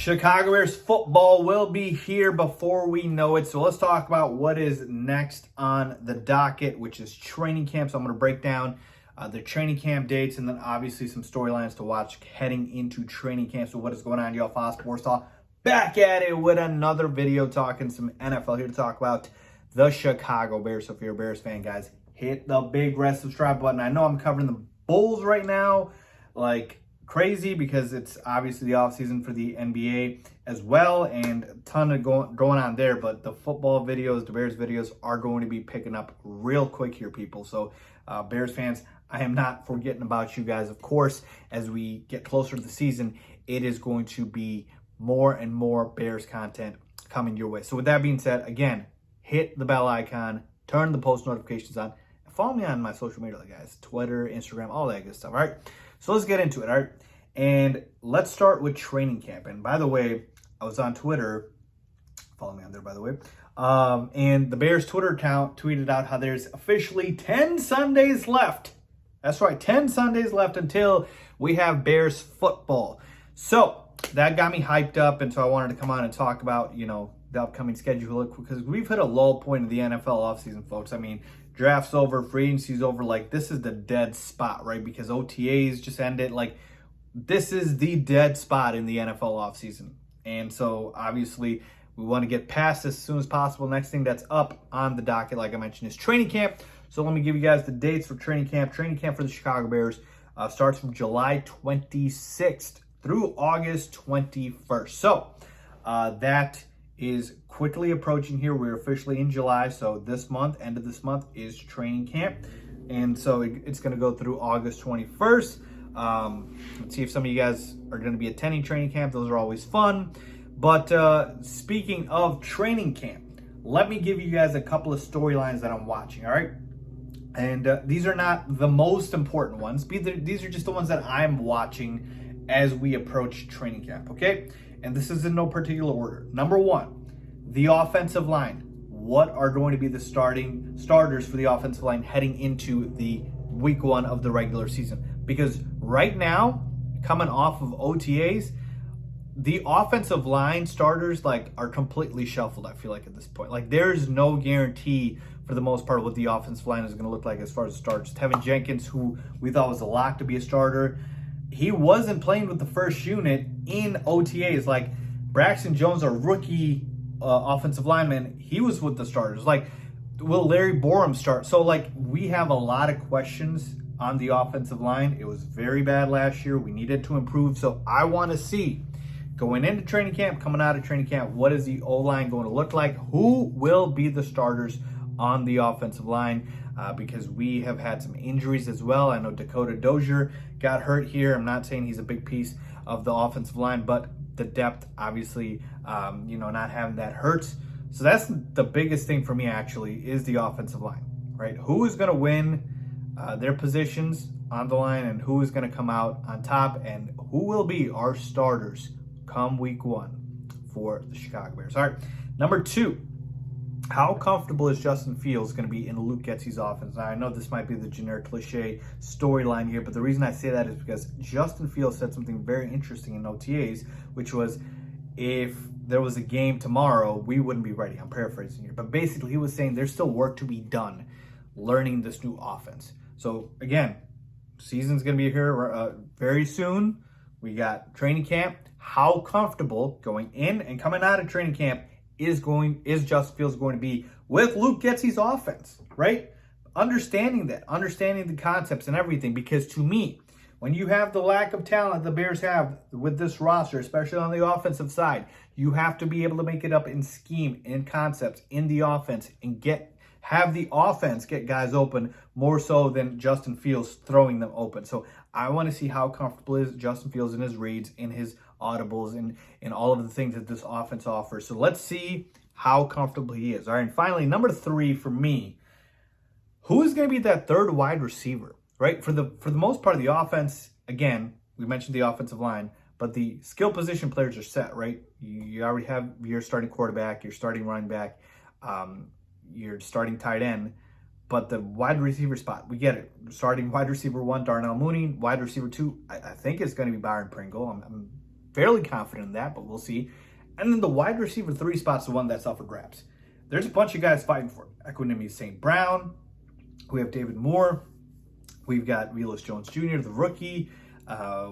Chicago Bears football will be here before we know it. So let's talk about what is next on the docket, which is training camp. So I'm going to break down the training camp dates and then obviously some storylines to watch heading into training camp. So what is going on, y'all? Faiz Sports Talk back at it with another video talking some NFL here to talk about the Chicago Bears. So if you're a Bears fan, guys, hit the big red subscribe button. I know I'm covering the Bulls right now, like crazy, because it's obviously the offseason for the NBA as well, and a ton of going on there. But the football videos, the Bears videos are going to be picking up real quick here, people. So Bears fans, I am not forgetting about you guys. Of course, as we get closer to the season, it is going to be more and more Bears content coming your way. So with that being said, again, hit the bell icon, turn the post notifications on, and follow me on my social media, guys, Twitter, Instagram, all that good stuff. All right, so let's get into it. All right, and let's start with training camp. And by the way, I was on Twitter, follow me on there, by the way, and the Bears Twitter account tweeted out how there's officially 10 Sundays left. That's right, 10 Sundays left until we have Bears football. So that got me hyped up, and so I wanted to come on and talk about, the upcoming schedule, because we've hit a low point of the NFL offseason, folks. I mean, draft's over, free agency's over. Like, this is the dead spot, right? Because OTAs just ended. Like, this is the dead spot in the NFL offseason. And so, obviously, we want to get past this as soon as possible. Next thing that's up on the docket, like I mentioned, is training camp. So let me give you guys the dates for training camp. Training camp for the Chicago Bears starts from July 26th through August 21st. So that is quickly approaching here. We're officially in July. So this month, end of this month, is training camp. And so it's going to go through August 21st. Let's see if some of you guys are going to be attending training camp. Those are always fun. But speaking of training camp, let me give you guys a couple of storylines that I'm watching, all right? And these are not the most important ones. These are just the ones that I'm watching as we approach training camp, okay? And this is in no particular order. Number one, the offensive line. What are going to be the starters for the offensive line heading into the week one of the regular season? Because right now, coming off of OTAs, the offensive line starters are completely shuffled, I feel like, at this point. Like, there's no guarantee for the most part what the offensive line is going to look like as far as starters. Tevin Jenkins, who we thought was a lock to be a starter, he wasn't playing with the first unit in OTAs. Like, Braxton Jones, a rookie offensive lineman, he was with the starters. Like, will Larry Borum start? So, we have a lot of questions on the offensive line. It was very bad last year. We needed to improve. So I want to see, going into training camp, coming out of training camp, what is the O-line going to look like? Who will be the starters on the offensive line? Because we have had some injuries as well. I know Dakota Dozier got hurt here. I'm not saying he's a big piece of the offensive line, but the depth, obviously, not having that hurts. So that's the biggest thing for me, actually, is the offensive line, right? Who is going to win their positions on the line, and who is going to come out on top, and who will be our starters come week one for the Chicago Bears. All right, number two, how comfortable is Justin Fields going to be in Luke Getzey's offense? Now, I know this might be the generic cliche storyline here, but the reason I say that is because Justin Fields said something very interesting in OTAs, which was, if there was a game tomorrow, we wouldn't be ready. I'm paraphrasing here. But basically, he was saying there's still work to be done learning this new offense. So, again, season's going to be here very soon. We got training camp. How comfortable going in and coming out of training camp is Justin Fields going to be with Luke Getzey's offense, right? Understanding the concepts and everything, because to me, when you have the lack of talent the Bears have with this roster, especially on the offensive side, you have to be able to make it up in scheme, in concepts, in the offense, and have the offense get guys open more so than Justin Fields throwing them open. So I want to see how comfortable is Justin Fields in his reads, in his audibles, and in all of the things that this offense offers. So let's see how comfortable he is. All right, and finally, number three for me, who is going to be that third wide receiver, right? For the most part of the offense, again, we mentioned the offensive line, but the skill position players are set, right? You already have your starting quarterback, your starting running back, your starting tight end, but the wide receiver spot, we get it. Starting wide receiver 1, Darnell Mooney. Wide receiver 2, I think it's going to be Byron Pringle. I'm fairly confident in that, but we'll see. And then the wide receiver 3 spot's the one that's up for grabs. There's a bunch of guys fighting for it. Equinemius St. Brown. We have David Moore. We've got Velus Jones Jr., the rookie.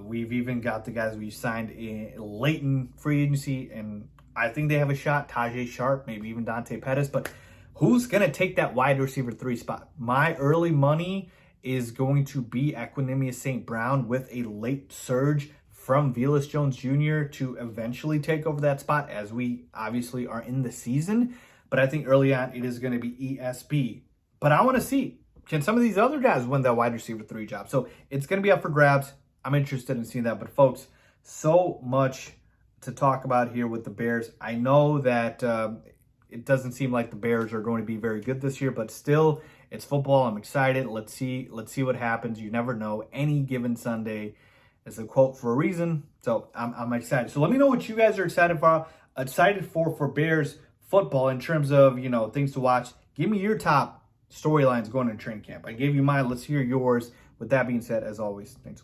We've even got the guys we signed in late in free agency, and I think they have a shot. Tajay Sharp, maybe even Dante Pettis. But who's going to take that wide receiver 3 spot? My early money is going to be Equinemius St. Brown with a late surge from Velus Jones Jr. to eventually take over that spot, as we obviously are in the season. But I think early on it is going to be ESB. But I want to see, can some of these other guys win that wide receiver 3 job? So it's going to be up for grabs. I'm interested in seeing that. But folks, so much to talk about here with the Bears. I know that it doesn't seem like the Bears are going to be very good this year, but still, it's football. I'm excited. Let's see what happens. You never know. Any given Sunday is a quote for a reason. So I'm excited. So let me know what you guys are excited for Bears football in terms of, things to watch. Give me your top storylines going into training camp. I gave you mine. Let's hear yours. With that being said, as always, thanks a lot.